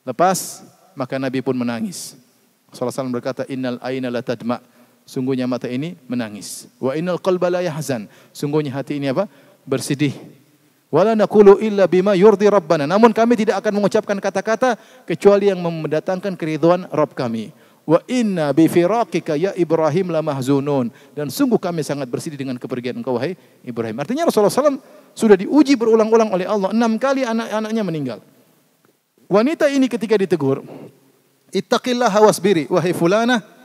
lepas, maka Nabi pun menangis. Rasulullah SAW berkata, innal aina la tadma'. Sungguhnya mata ini menangis. Wa innal qalba la yahzan. Sungguhnya hati ini apa? Bersedih. Wala naqulu illa bima yurdi rabbana. Namun kami tidak akan mengucapkan kata-kata kecuali yang mendatangkan keridhaan Rabb kami. Wa inna bi firaqika ya Ibrahim la mahzunun. Dan sungguh kami sangat bersedih dengan kepergian engkau wahai Ibrahim. Artinya Rasulullah SAW sudah diuji berulang-ulang oleh Allah. 6 kali anak-anaknya meninggal. Wanita ini ketika ditegur, ittaqillaha wasbiri wahai fulanah,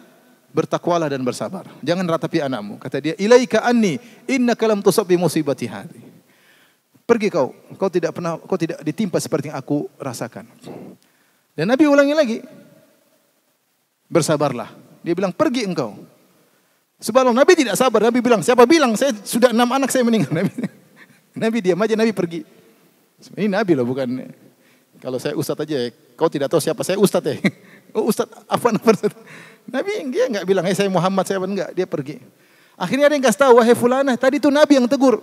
bertakwalah dan bersabar. Jangan ratapi anakmu. Kata dia, ilaika anni innaka lam tusab bi musibati hadhi. Pergi kau tidak ditimpa seperti yang aku rasakan. Dan Nabi ulangi lagi. Bersabarlah. Dia bilang, pergi engkau. Sebelum Nabi tidak sabar, Nabi bilang, siapa bilang saya sudah 6 anak saya meninggal. Nabi diam aja, Nabi pergi. Ini Nabi loh, bukan. Kalau saya ustaz aja, kau tidak tahu siapa saya ustaz ya. Oh ustaz, apa nama? Nabi dia enggak bilang, saya Muhammad, saya enggak, dia pergi. Akhirnya ada yang kasih tahu, wahai fulanah, tadi itu Nabi yang tegur.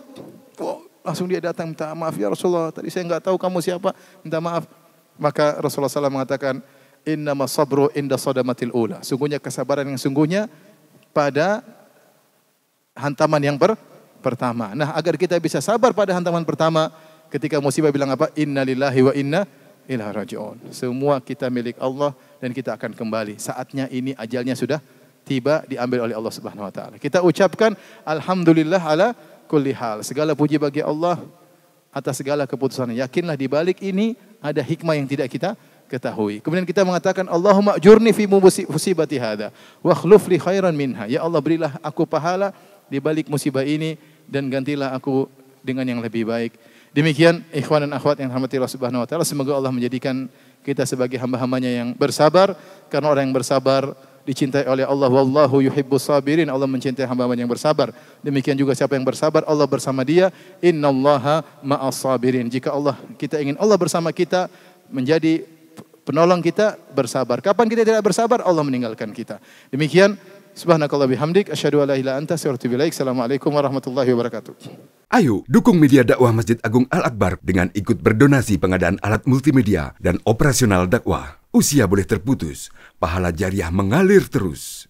Oh, langsung dia datang minta maaf ya Rasulullah, tadi saya enggak tahu kamu siapa, minta maaf. Maka Rasulullah SAW mengatakan, innama sabru inda sadamatil ula. Sungguhnya kesabaran yang sungguhnya pada hantaman yang pertama. Nah, agar kita bisa sabar pada hantaman pertama, ketika musibah bilang apa? Inna lillahi wa inna ilaihi raji'un. Semua kita milik Allah dan kita akan kembali. Saatnya ini ajalnya sudah tiba, diambil oleh Allah Subhanahu wa taala. Kita ucapkan alhamdulillah ala kulli hal. Segala puji bagi Allah atas segala keputusan. Yakinlah di balik ini ada hikmah yang tidak kita ketahui. Kemudian kita mengatakan Allahumma ajurni fi musibati hadza wa akhlif li khairan minha. Ya Allah, berilah aku pahala di balik musibah ini dan gantilah aku dengan yang lebih baik. Demikian ikhwan dan akhwat yang dirahmati Allah Subhanahu wa taala, semoga Allah menjadikan kita sebagai hamba-hambanya yang bersabar, karena orang yang bersabar dicintai oleh Allah. Wallahu yuhibbus sabirin. Allah mencintai hamba-hambanya yang bersabar. Demikian juga siapa yang bersabar, Allah bersama dia. Innallaha ma'as sabirin. Jika kita ingin Allah bersama kita, menjadi penolong kita, bersabar. Kapan kita tidak bersabar, Allah meninggalkan kita. Demikian, subhanakallah bihamdik, asyhadu an la ilaha illa anta, astaghfiruka wa atubu ilaik. Assalamualaikum warahmatullahi wabarakatuh. Ayo, dukung media dakwah Masjid Agung Al-Akbar dengan ikut berdonasi pengadaan alat multimedia dan operasional dakwah. Usia boleh terputus, pahala jariah mengalir terus.